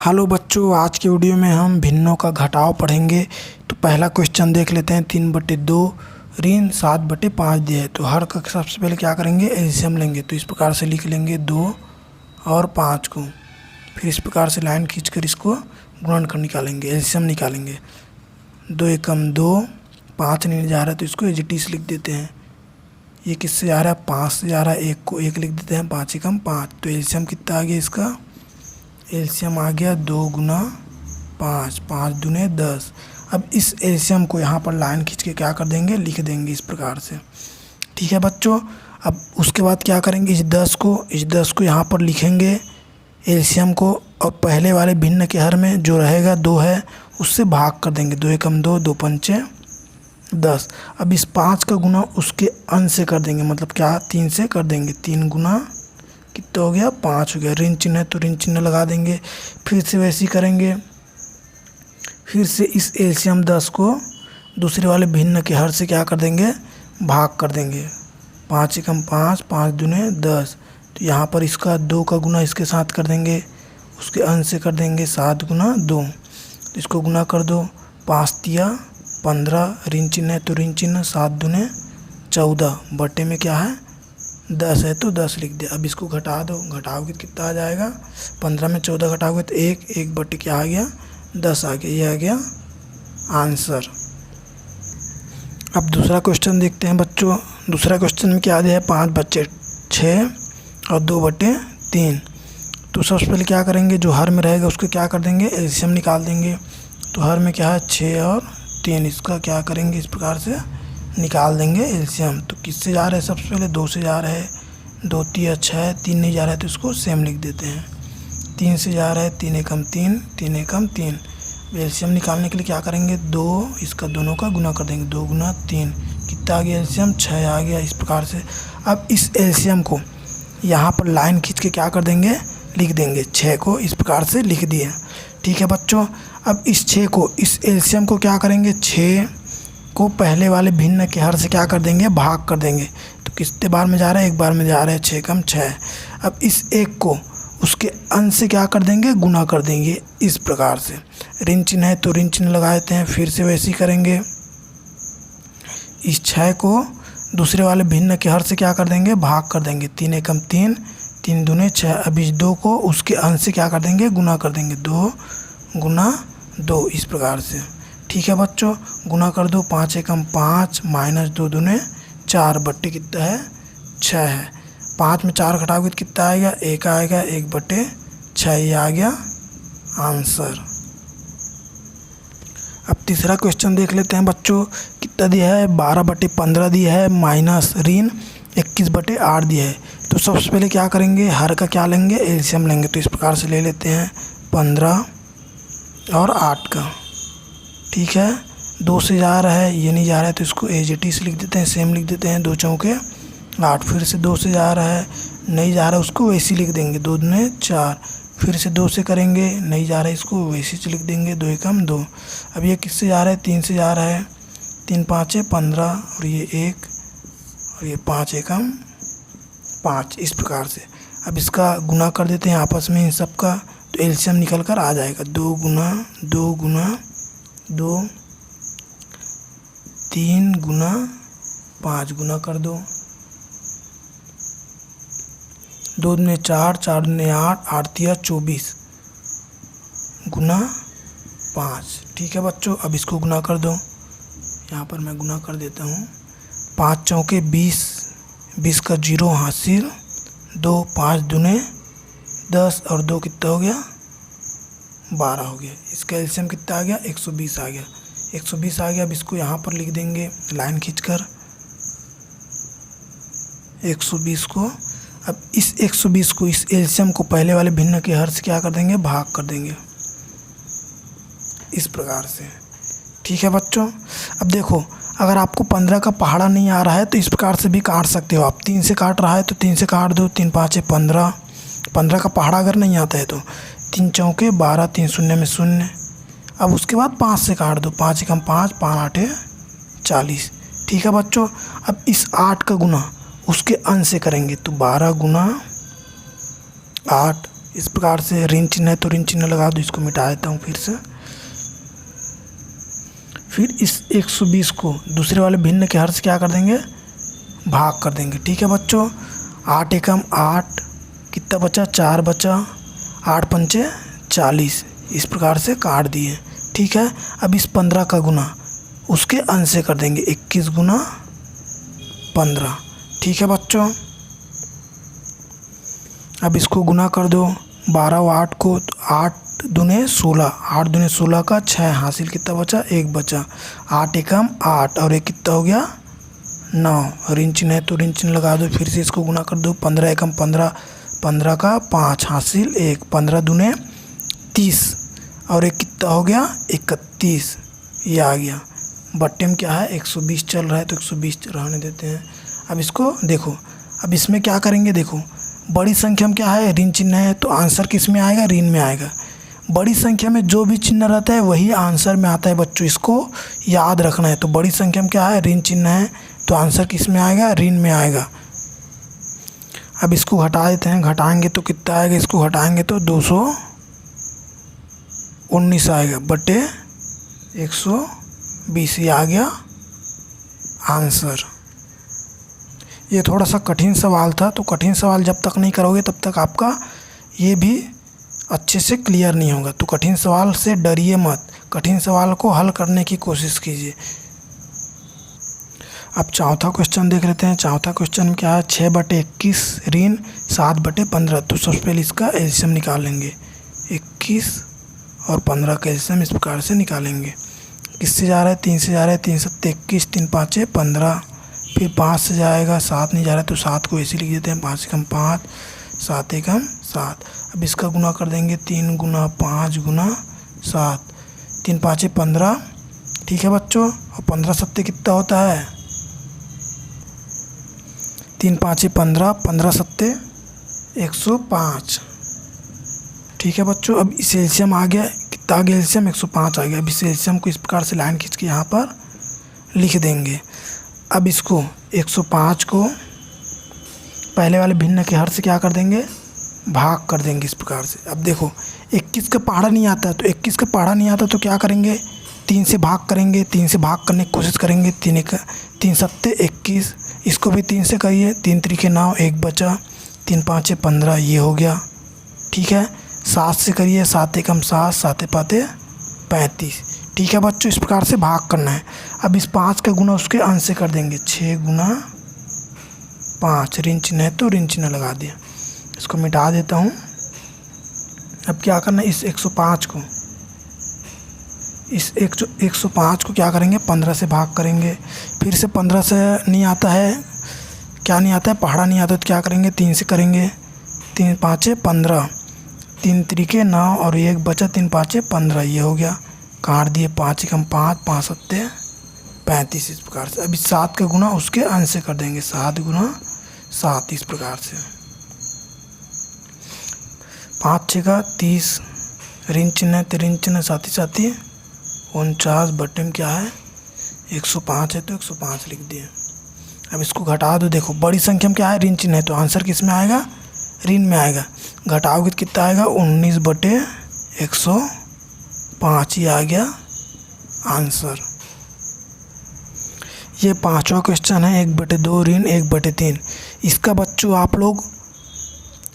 Hello बच्चों, आज की वीडियो में हम भिन्नों का घटाव पढ़ेंगे। तो पहला क्वेश्चन देख लेते हैं। 3/2 ऋण 7/5 दिया है। तो हर का सबसे पहले क्या करेंगे, एलसीएम लेंगे। तो इस प्रकार से लिख लेंगे 2 और 5 को। फिर इस प्रकार से लाइन खींचकर इसको गुणन कर निकालेंगे, एलसीएम निकालेंगे। 2 एकम 2, 5 नहीं जा रहा है तो इसको एजिटिस लिख देते हैं। ये किससे जा रहा है, 5 से जा रहा है। 1 को 1 लिख देते हैं, 5 एकम 5। तो एलसीएम कितना आ गया इसका, एलसीएम आ गया 2 गुना 5, 5 दूने 10। अब इस एलसीएम को यहाँ पर लाइन खींच के क्या कर देंगे, लिख देंगे इस प्रकार से। ठीक है बच्चों। अब उसके बाद क्या करेंगे, इस 10 को यहाँ पर लिखेंगे एलसीएम को, और पहले वाले भिन्न के हर में जो रहेगा 2 है उससे भाग कर देंगे। 2 एकम 2, 2 पंचे 10। अब इस 5 का गुना उसके अंश से कर देंगे, मतलब क्या 3 से कर देंगे। 3 गुना कितना हो गया, 5 हो गया। ऋण चिन्ह है तो ऋण चिन्ह लगा देंगे। फिर से वैसे ही करेंगे। फिर से इस एलसीएम 10 को दूसरे वाले भिन्न के हर से क्या कर देंगे, भाग कर देंगे। 5 एकम 5, 5 दूने 10। तो यहाँ पर इसका 2 का गुना इसके साथ कर देंगे, उसके अंश से कर देंगे 7 गुना 2। तो इसको गुना कर दो, 5 तिया 15, ऋण चिन्ह है तो ऋण चिन्ह, 7 दूने 14, बटे में क्या है 10 है तो 10 लिख दिया। अब इसको घटा दो, घटाओगे तो कितना आ जाएगा, 15 में 14 घटाओगे तो 1 बटे क्या आ गया 10 आ गया। ये आ गया आंसर। अब दूसरा क्वेश्चन देखते हैं बच्चों। दूसरा क्वेश्चन में क्या दिया है, 5/6 और 2/3। तो सबसे पहले क्या करेंगे, जो हर में रहेगा उसको क्या कर देंगे, एलसीएम निकाल देंगे। तो हर में क्या है 6 और 3, इसका क्या करेंगे, इस प्रकार से निकाल देंगे एलसीएम। तो किससे जा रहा है, सबसे पहले 2 से जा रहा है। 2 तिया 6, 3 नहीं जा रहा है तो इसको सेम लिख देते हैं। 3 से जा रहा है, 3 एकम 3, 3 एकम 3। एलसीएम निकालने के लिए क्या करेंगे, 2 इसका दोनों का गुना कर देंगे। 2 गुना 3 कितना आ गया, एलसीएम 6 आ गया। इस प्रकार से अब इस एलसीएम को यहाँ पर लाइन खींच के क्या कर देंगे, लिख देंगे। 6 को इस प्रकार से लिख दिए। ठीक है बच्चों। अब इस 6 को, इस एलसीएम को क्या करेंगे, 6 को पहले वाले भिन्न के हर से क्या कर देंगे, भाग कर देंगे। तो कितने बार में जा रहा है, एक बार में जा रहा है। 6 एकम 6। अब इस 1 को उसके अंश से क्या कर देंगे, गुना कर देंगे इस प्रकार से। ऋण चिन्ह है तो ऋण चिन्ह लगा देते हैं। फिर से वैसे ही करेंगे। इस 6 को दूसरे वाले भिन्न के हर से क्या कर देंगे, भाग कर देंगे। 3 एकम 3, 3 दूने 6। अब इस 2 को उसके अंश से क्या कर देंगे, गुना कर देंगे। 2 गुना 2 इस प्रकार से। ठीक है बच्चों, गुना कर दो। 5 एकम 5 माइनस 2 दूने 4, बट्टे कितना है 6 है। 5 में 4 घटाओगे तो कितना आएगा, 1 आएगा। 1/6 ये आ गया आंसर। अब तीसरा क्वेश्चन देख लेते हैं बच्चों। कितना दिया है, 12/15 दिया है, माइनस ऋण 21/8 दिया है। तो सबसे पहले क्या करेंगे, हर का क्या लेंगे, एलसीएम लेंगे। तो इस प्रकार से ले लेते हैं 15 और 8 का। ठीक है। 2 से जा रहा है, ये नहीं जा रहा है तो इसको एजिटिस लिख देते हैं, सेम लिख देते हैं। 2 चौके 8। फिर से 2 से जा रहा है, नहीं जा रहा है उसको वैसे लिख देंगे। 2 दूने 4। फिर से 2 से करेंगे, नहीं जा रहा है इसको वैसे लिख देंगे। 2 एकम 2। अब ये किससे जा रहा है, 3 से जा रहा है। 3 5 15 और ये 1 और ये 5 एकम 5 इस प्रकार से। अब इसका गुना कर देते हैं आपस में इन सब का। तो एलसीएम निकल कर आ जाएगा। 2 गुना 2 गुना 2, 3 गुना 5 गुना कर दो। 2 दूने 4, 4 दूने 8, 8 तिया 24 गुना 5। ठीक है बच्चों। अब इसको गुना कर दो। यहाँ पर मैं गुना कर देता हूँ। 5 चौके 20, 20 का 0 हासिल। 2 5 दूने 10 और 2 कितना हो गया, 12 हो गया। इसका एलसीएम कितना आ गया, 120 आ गया। 120 आ गया। अब इसको यहाँ पर लिख देंगे लाइन खींचकर 120 को। अब इस 120 को, इस एलसीएम को पहले वाले भिन्न के हर से क्या कर देंगे, भाग कर देंगे इस प्रकार से। ठीक है बच्चों। अब देखो, अगर आपको 15 का पहाड़ा नहीं आ रहा है तो इस प्रकार से भी काट सकते हो आप। 3 से काट रहा है तो 3 से काट दो। 3 5 15। 15 का पहाड़ा अगर नहीं आता है तो 3 चौके 12, 3 शून्य में 0। अब उसके बाद 5 से काट दो। 5 एकम 5, 5 8 40। ठीक है बच्चों। अब इस 8 का गुना उसके अंश से करेंगे। तो 12 गुना 8 इस प्रकार से ऋण चिन्ह है तो ऋण चिन्ह लगा दो, इसको मिटा देता हूँ फिर से। फिर इस 120 को दूसरे वाले भिन्न के हर से क्या कर देंगे, भाग कर देंगे। ठीक है बच्चों, 8 एकम 8, कितना बचा, 4 बचा, 8 पंचे 40, इस प्रकार से काट दिए। ठीक है, अब इस 15 का गुना उसके अंश से कर देंगे, 21 गुना 15। ठीक है बच्चों, अब इसको गुना कर दो, 12 और 8 को, 8 दूने 16, 8 दूने 16 का 6 हासिल, कितना बचा, 1 बचा। 8 एकम 8 और 1 कितना हो गया, 9। ऋण चिन्ह है तो ऋण चिन्ह लगा दो, फिर से इसको गुना कर दो, 15 एकम 15, 15 का 5 हासिल 1, 15 दूने 30 और 1 कितना हो गया, 31, ये आ गया। बट्टे में क्या है, 120 चल रहा है तो 120 रहने देते हैं। अब इसको देखो, अब इसमें क्या करेंगे, देखो बड़ी संख्या में क्या है, ऋण चिन्ह है तो आंसर किस में आएगा, ऋण में आएगा। बड़ी संख्या में जो भी चिन्ह रहता है वही आंसर में आता है बच्चों, इसको याद रखना है। तो बड़ी संख्या में क्या है, ऋण चिन्ह है तो आंसर किस में आएगा, ऋण में आएगा। अब इसको घटा देते हैं, घटाएंगे तो कितना आएगा, इसको घटाएंगे तो 219 आएगा बटे 120, ये आ गया आंसर। ये थोड़ा सा कठिन सवाल था, तो कठिन सवाल जब तक नहीं करोगे तब तक आपका ये भी अच्छे से क्लियर नहीं होगा। तो कठिन सवाल से डरिए मत, कठिन सवाल को हल करने की कोशिश कीजिए। अब चौथा क्वेश्चन देख लेते हैं। चौथा क्वेश्चन में क्या है, 6 बटे 21 ऋण 7 बटे 15। तो सबसे पहले इसका एलसीएम निकालेंगे, 21 और 15 का एलसीएम इस प्रकार से निकालेंगे। किससे जा रहा है, 3 से जा रहा है, 3 7 21, 3 5 15, फिर 5 से जाएगा, 7 नहीं जा रहा है तो 7 को ऐसे लिख देते हैं, 5 एकम 5, 7 एकम 7। अब इसका गुना कर देंगे, 3 गुना 5 गुना 7, 3 5 15। ठीक है बच्चों, और 15 सत्ते कितना होता है, 3 5 15, 15 सत्ते 105। ठीक है बच्चों, अब इस एलसीएम आ गया, कितना आ गया एलसीएम, 105 आ गया। अब इस एलसीएम को इस प्रकार से लाइन खींच के यहाँ पर लिख देंगे। अब इसको 105 को पहले वाले भिन्न के हर से क्या कर देंगे, भाग कर देंगे इस प्रकार से। अब देखो 21 का पहाड़ा नहीं आता, तो 21 का पहाड़ा नहीं आता तो क्या करेंगे, 3 से भाग करेंगे, 3 से भाग करने की कोशिश करेंगे, 3 सत्ते 21, इसको भी 3 से करिए, 3 त्रिके 9, 1 बचा, 3 5 15, ये हो गया। ठीक है, 7 से करिए, 7 एकम 7, 7 पाते 35। ठीक है बच्चों, इस प्रकार से भाग करना है। अब इस 5 का गुना उसके अंश से कर देंगे, 6 गुना 5, ऋण चिन्ह है तो ऋण चिन्ह लगा दिया। इसको मिटा देता हूँ। अब क्या करना है, इस 105 को, इस 105 को क्या करेंगे, 15 से भाग करेंगे। फिर से 15 से नहीं आता है, क्या नहीं आता है, पहाड़ा नहीं आता, तो क्या करेंगे, 3 से करेंगे, 3 5 15, 3 त्रिके 9 और 1 बचा, 3 5 15, ये हो गया। काट दिए, 5 एकम 5, 5 सत्ते 35, इस प्रकार से। अभी 7 का गुना उसके अंश से कर देंगे, 7 गुना 7, इस प्रकार से। 5 6 का 30, ऋण चिन्ह है तो ऋण चिन्ह साथ ही 49 बटे में क्या है, 105 है तो 105 लिख दिए। अब इसको घटा दो, देखो बड़ी संख्या में क्या है, ऋण चिन्ह है तो आंसर किस में आएगा, ऋण में आएगा। घटाओगे तो कितना आएगा, 19 बटे 105, ये आ गया आंसर। ये 5वां क्वेश्चन है, 1 बटे 2 ऋण 1 बटे 3। इसका बच्चों आप लोग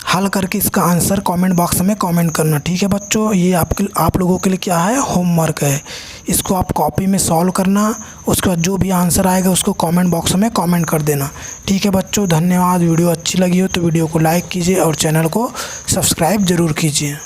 हल करके इसका आंसर कमेंट बॉक्स में कमेंट करना। ठीक है बच्चों, ये आप लोगों के लिए क्या है, होमवर्क है। इसको आप कॉपी में सॉल्व करना, उसके बाद जो भी आंसर आएगा उसको कमेंट बॉक्स में कमेंट कर देना। ठीक है बच्चों, धन्यवाद। वीडियो अच्छी लगी हो तो वीडियो को लाइक कीजिए और चैनल को सब्सक्राइब ज़रूर कीजिए।